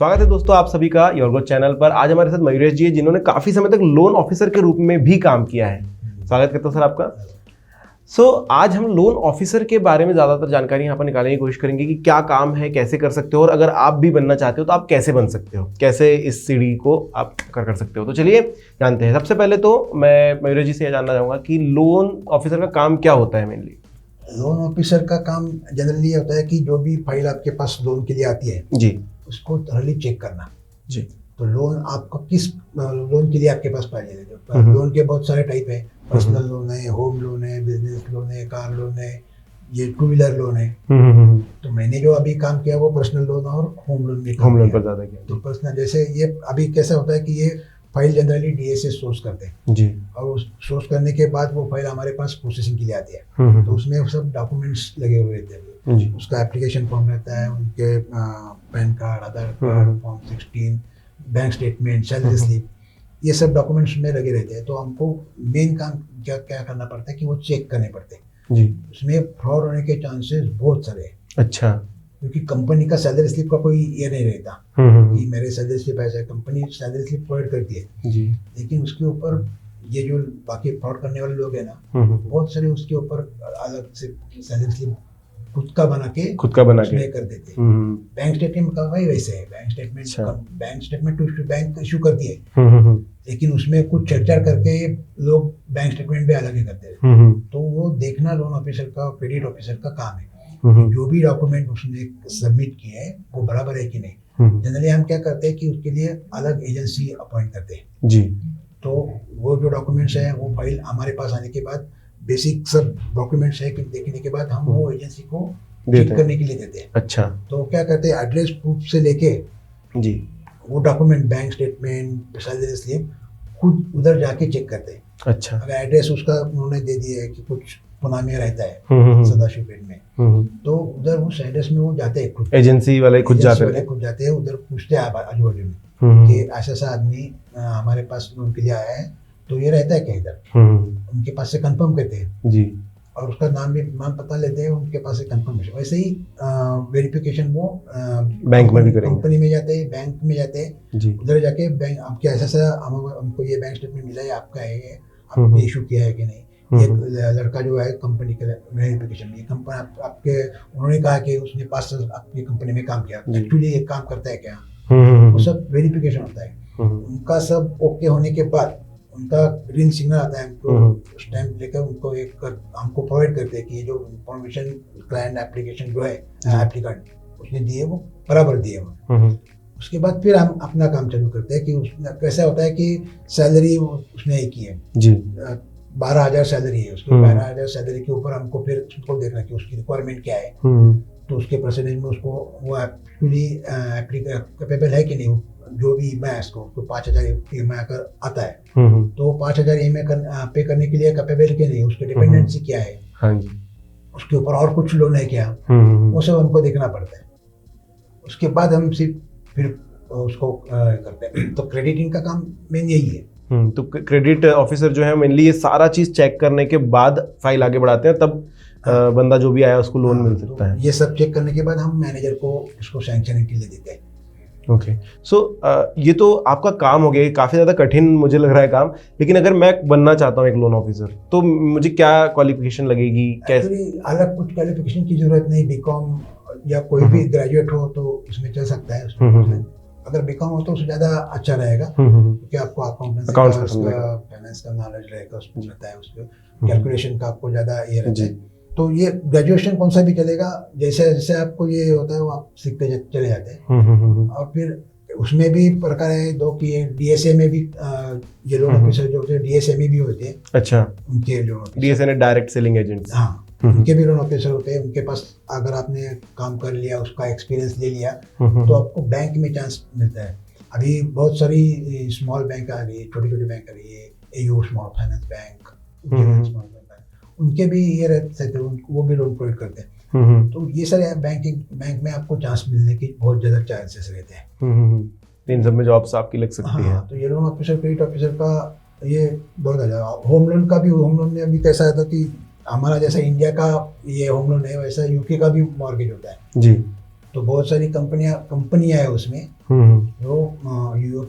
स्वागत है दोस्तों आप सभी का योर ग्रोथ चैनल पर। आज हमारे साथ मयूरेश जी है जिन्होंने काफी समय तक लोन ऑफिसर के रूप में भी काम किया है। स्वागत करता हूं सर आपका। आज हम लोन ऑफिसर के बारे में ज्यादातर जानकारी यहाँ पर निकालने की कोशिश करेंगे कि क्या काम है, कैसे कर सकते हो, और अगर आप भी बनना चाहते हो तो आप कैसे बन सकते हो, कैसे इस सीढ़ी को आप कर सकते हो। तो चलिए जानते हैं। सबसे पहले तो मैं मयूरेश जी से यह जानना चाहूंगा कि लोन ऑफिसर का काम क्या होता है मेनली। लोन ऑफिसर का काम जनरली ये होता है कि जो भी फाइल आपके पास लोन के लिए आती है जी, उसको थॉरली चेक करना जी। तो लोन आपको किस लोन के लिए आपके पास फाइल है। लोन के बहुत सारे टाइप है। पर्सनल लोन है, होम लोन है, बिजनेस लोन है, कार लोन है, ये 2 व्हीलर लोन है। तो मैंने जो अभी काम किया वो पर्सनल लोन और होम लोन में होम लोन पर ज्यादा किया। तो पर्सनल जैसे ये अभी कैसा होता है कि ये फाइल जनरली डीए से सोर्स करते हैं जी, और उस सोर्स करने के बाद वो फाइल हमारे पास प्रोसेसिंग के लिए आती है। तो उसमें सब डॉक्यूमेंट्स लगे हुए रहते हैं जी। उसका एप्लीकेशन फॉर्म रहता है, उनके PAN card, Aadhaar card, form 16, bank statement, salary slip, ये सब डॉक्यूमेंट्स में लगे रहते हैं। तो हमको मेन काम क्या क्या करना पड़ता है कि वो चेक करने पड़ते हैं जी। उसमें फ्रॉड होने के चांसेस बहुत सारे हैं। अच्छा। क्योंकि कंपनी का सैलरी स्लिप का कोई ये नहीं रहता कि मेरे सैलरी स्लिप ऐसा है। कंपनी सैलरी स्लिप प्रोवाइड करती है जी। लेकिन उसके ऊपर ये जो बाकी फ्रॉड करने वाले लोग हैं ना, बहुत सारे उसके ऊपर अलग से सैलरी स्लिप खुद का बना के कर देते हैं। बैंक स्टेटमेंट का वही वैसे है। Bank statement to bank issue करती है लेकिन उसमें कुछ चर्चा करके लोग बैंक स्टेटमेंट भी अलग ही करते हैं। तो वो देखना लोन ऑफिसर का, क्रेडिट ऑफिसर का काम है। जो भी डॉक्यूमेंट उसने सबमिट किए हैं वो बराबर है कि नहीं। जनरली हम क्या करते हैं कि उसके लिए अलग एजेंसी अपॉइंट करते हैं जी। तो वो जो डॉक्यूमेंट्स है वो फाइल हमारे पास आने के बाद बेसिक सब डॉक्यूमेंट्स है कि देखने के बाद हम वो एजेंसी को चेक करने के लिए देते हैं। अच्छा। तो क्या करते हैं, एड्रेस प्रूफ से लेके जी वो document, bank statement, salary slip खुद उधर जाके चेक करते हैं। अच्छा। अगर एड्रेस उसका उन्होंने दे दिया है कि कुछ पुणे में रहता है, सदाशिवपेट में, तो उधर उस एड्रेस में वो जाते हैं खुद, एजेंसी वाले खुद जाते हैं उधर, पूछते हैं आजू बाजू में कि ऐसा आदमी हमारे पास लोन के लिए आया है तो ये रहता है क्या इधर। उनके पास से कंफर्म करते हैं जी और उसका नाम पता लेते हैं, उनके पास से कंफर्मेशन। वैसे ही वेरिफिकेशन वो बैंक में भी करेंगे, कंपनी में जाते हैं, बैंक में जाते हैं जी। उधर जाके बैंक आपके ऐसा हमको ये बैंक स्टेटमेंट मिला है, आपका है ये, आपने इशू किया है कि नहीं। ये लड़का जो है कंपनी के वेरिफिकेशन में, ये कंपनी आपके उन्होंने कहा कि उसने 5 साल आपकी कंपनी में काम किया, एक्चुअली ये काम करता है क्या, वो सब वेरिफिकेशन होता है। उनका सब ओके होने के बाद उनका ग्रीन सिग्नल आता है, हमको स्टैम्प लेकर उनको एक हमको प्रोवाइड करते हैं कि ये जो इंफॉर्मेशन क्लाइंट एप्लीकेशन जो है एप्लीकेंट उसने दिए वो बराबर दिए वो। उसके बाद फिर हम अपना काम चालू करते हैं कि उसमें कैसा होता है कि सैलरी उसने एक ही है जी, 12,000 सैलरी है उसकी। 12,000 सैलरी के ऊपर हमको फिर उसको देखना कि उसकी रिक्वायरमेंट क्या है, तो उसके परसेंटेज में उसको वो एक्चुअली कैपेबल है कि नहीं। जो भी मैं इसको 5,000 EMI अगर आता है तो 5,000 EMI पे करने के लिए कैपेबल के नहीं, उसकी डिपेंडेंसी क्या है, हाँ जी, उसके ऊपर और कुछ लोन है क्या, वो सब हमको देखना पड़ता है। उसके बाद हम सिर्फ फिर उसको करते हैं। तो क्रेडिटिंग का काम मेन यही है। तो क्रेडिट ऑफिसर जो है मेनली ये सारा चीज चेक करने के बाद फाइल आगे बढ़ाते हैं, तब बंदा जो भी आया उसको लोन मिल सकता है। ये सब चेक करने के बाद हम मैनेजर को इसको सैंक्शन के लिए देते हैं। ओके। सो ये तो आपका काम हो गया, काफ़ी ज़्यादा कठिन मुझे लग रहा है काम। लेकिन अगर मैं बनना चाहता हूँ एक लोन ऑफिसर तो मुझे क्या क्वालिफिकेशन लगेगी, कैसे? अलग कुछ क्वालिफिकेशन की जरूरत नहीं। बीकॉम या कोई भी ग्रेजुएट हो तो उसमें चल सकता है। उसमें अगर बीकॉम हो तो उससे ज़्यादा अच्छा रहेगा क्योंकि आपको अकाउंट्स का, फाइनेंस का नॉलेज रहेगा, उसमें रहता है, उसको कैलकुलेशन का आपको ज़्यादा ये रहता है। तो ये ग्रेजुएशन कौन सा भी चलेगा, जैसे जैसे आपको ये होता है वो आप सीखते चले जाते हैं। और फिर उसमें भी प्रकार है दो कि DSA में भी ये लोन ऑफिसर जो होते हैं DSME भी होते हैं। अच्छा। उनके जो DSA ने डायरेक्ट सेलिंग एजेंट, हाँ, उनके भी लोन ऑफिसर होते हैं। उनके पास अगर आपने काम कर लिया, उसका एक्सपीरियंस ले लिया तो आपको बैंक में चांस मिलता है। अभी बहुत सारी स्मॉल बैंक आ रही है, छोटी छोटी बैंक आ रही है, AU स्मॉल फाइनेंस बैंक, उनके भी ये रहते हैं, वो भी लोन प्रोवाइड करते हैं। तो ये सारे बैंक में आपको चांस मिलने की बहुत ज़्यादा चांसेस रहते हैं। इन सब में जॉब्स आपकी लग सकती है। तो ये लोन ऑफिसर, क्रेडिट ऑफिसर का ये बहुत अच्छा। होम लोन का भी, होम लोन में अभी कैसा था कि हमारा जैसा इंडिया का ये होम लोन है वैसा UK का भी मॉर्गेज होता है जी। तो बहुत सारी कंपनियां है उसमें जो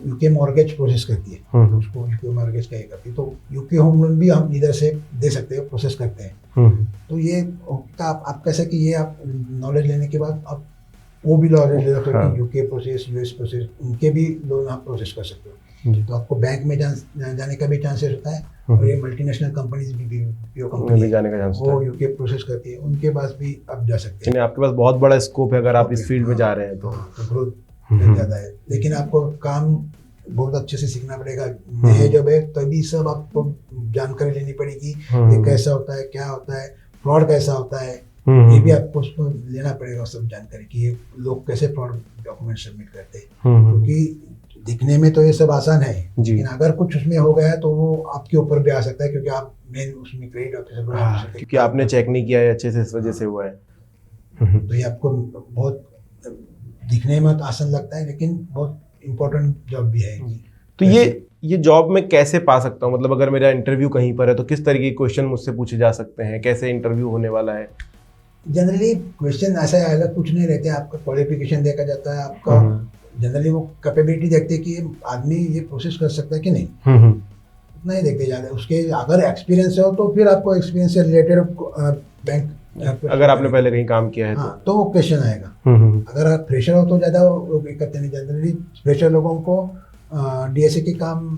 यूके मॉर्गेज प्रोसेस करती है, उसको यूके मॉर्गेज का करती है। तो यूके होम लोन भी हम इधर से दे सकते हैं, प्रोसेस करते हैं। तो ये होता आप कैसे कि ये आप नॉलेज लेने के बाद आप वो भी नॉलेज ले सकते हो कि यूके प्रोसेस, यूएस प्रोसेस, उनके भी लोन आप प्रोसेस कर सकते हो। तो आपको बैंक में जाने का भी चांसेस होता है, और ये मल्टीनेशनल कंपनीज भी कंपनी जाने का चांस वो यूके प्रोसेस करती है, उनके पास भी आप जा सकते हैं। आपके पास बहुत बड़ा स्कोप है अगर आप इस फील्ड में जा रहे हैं तो ग्रोथ ज़्यादा है। लेकिन आपको काम बहुत अच्छे से सीखना पड़ेगा। नए जब है तभी सब आपको जानकारी लेनी पड़ेगी, ये कैसा होता है, क्या होता है, फ्रॉड कैसा होता है, ये भी आपको उसको लेना पड़ेगा सब जानकारी कि ये लोग कैसे फ्रॉड डॉक्यूमेंट सबमिट करते हैं। क्योंकि दिखने में तो ये सब आसान है, लेकिन अगर कुछ उसमें हो गया तो वो आपके ऊपर भी आ सकता है, क्योंकि आप मेन उसमें क्रेडिट ऑफिसर, क्योंकि आपने चेक नहीं किया है अच्छे से, इस वजह से हुआ है। तो ये आपको बहुत दिखने में तो आसान लगता है, लेकिन बहुत इम्पोर्टेंट जॉब भी है। तो ये जॉब मैं कैसे पा सकता हूँ? मतलब अगर मेरा इंटरव्यू कहीं पर है तो किस तरीके के क्वेश्चन मुझसे पूछे जा सकते हैं, कैसे इंटरव्यू होने वाला है? जनरली क्वेश्चन ऐसा आएगा, कुछ नहीं रहते, आपका क्वालिफिकेशन देखा जाता है, आपका जनरली वो कैपेबिलिटी देखते हैं कि आदमी ये प्रोसेस कर सकता है कि नहीं, उतना ही देखते जाते हैं। उसके अगर एक्सपीरियंस हो तो फिर आपको एक्सपीरियंस से रिलेटेड बैंक, अगर आपने पहले कहीं काम किया है तो वो क्वेश्चन आएगा। अगर आप फ्रेशर हो तो ज़्यादा वो करते नहीं, जनरली फ्रेशर लोगों को डीएसए के काम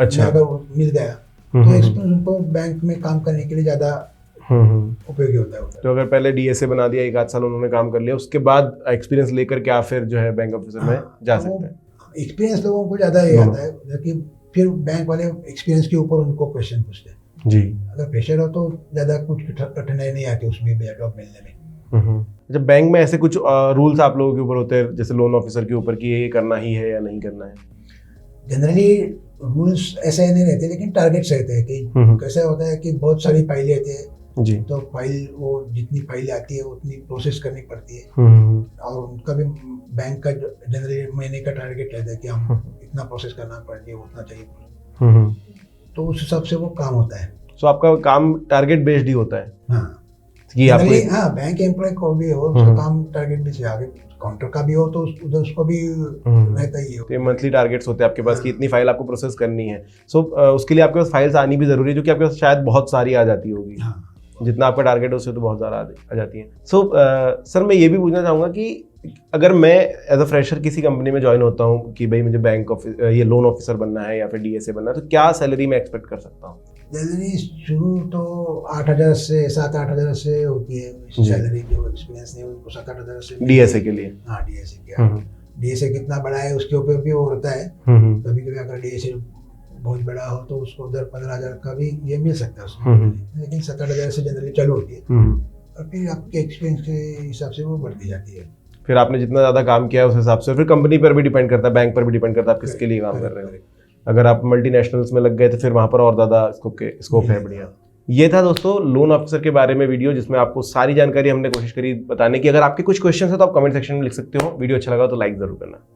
अगर मिल गया तो एक्सपीरियंस उनको बैंक में काम करने के लिए ज़्यादा उपयोगी होता है। तो अगर पहले डीएसए बना दिया, 1 आध साल उन्होंने काम कर लिया, उसके बाद एक्सपीरियंस लेकर के आप फिर जो है बैंक ऑफिसर में जा सकते हैं। एक्सपीरियंस लोगों को ज़्यादा ये आता है, जबकि फिर बैंक वाले एक्सपीरियंस के ऊपर उनको क्वेश्चन पूछते हैं जी। अगर प्रेशर हो तो ज़्यादा कुछ कठिनाई नहीं आती उसमें जॉब मिलने में। जब बैंक में ऐसे कुछ रूल्स आप लोगों के ऊपर होते हैं, जैसे लोन ऑफिसर के ऊपर, कि ये करना ही है या नहीं करना है? जनरली रूल्स ऐसे नहीं रहते, लेकिन टारगेट्स रहते हैं कि कैसा होता है कि बहुत सारी फाइलें आती है जी, तो फाइल वो जितनी फाइल आती है उतनी प्रोसेस करनी पड़ती है, और उनका भी बैंक का जनरली महीने का टारगेट रहता है कि हम इतना प्रोसेस करना पड़ेगा, उतना चाहिए, तो उस हिसाब से वो काम होता है। तो आपका काम टारगेट बेस्ड ही होता है? हाँ, कि आपको हाँ, बैंक एम्प्लॉय को भी हो उसका काम टारगेट भी से आगे, काउंटर का भी हो तो उधर उसको भी रहता ही है। तो मंथली टारगेट्स होते हैं आपके पास कि इतनी फाइल आपको प्रोसेस करनी है। सो उसके लिए आपके पास फाइल्स आनी भी जरूरी है, जो कि आपके पास शायद बहुत सारी आ जाती होगी। जितना आपका टारगेट है उससे तो बहुत ज़्यादा आ जाती है। सो सर, मैं ये भी पूछना चाहूँगा कि अगर मैं एज अ फ्रेशर किसी कंपनी में ज्वाइन होता हूँ कि भाई मुझे बैंक ये लोन ऑफिसर बनना है या फिर डीएसए बनना है, तो क्या सैलरी मैं एक्सपेक्ट कर सकता हूँ? जनरली शुरू तो 8,000 से 7-8,000 से होती है सैलरी। जो एक्सपीरियंस नहीं उनको 7-8,000 से डीएसए के लिए। हाँ, डीएसए कितना बड़ा है उसके ऊपर भी वो होता है। कभी कभी अगर डीएसए बहुत बड़ा हो तो उसको 10-15,000 का भी ये मिल सकता है उसमें, लेकिन 7-8,000 से जनरली चालू होती है, और फिर आपके एक्सपीरियंस के हिसाब से वो बढ़ती जाती है। फिर आपने जितना ज़्यादा काम किया है उस हिसाब से, फिर कंपनी पर भी डिपेंड करता है, बैंक पर भी डिपेंड करता है आप किसके लिए काम कर रहे हो। अगर आप मल्टीनेशनल्स में लग गए तो फिर वहाँ पर और ज़्यादा स्कोप है। बढ़िया। ये था दोस्तों लोन ऑफिसर के बारे में वीडियो, जिसमें आपको सारी जानकारी हमने कोशिश करी बताने की। अगर आपके कुछ क्वेश्चन है तो आप कमेंट सेक्शन में लिख सकते हो। वीडियो अच्छा लगा तो लाइक ज़रूर करना।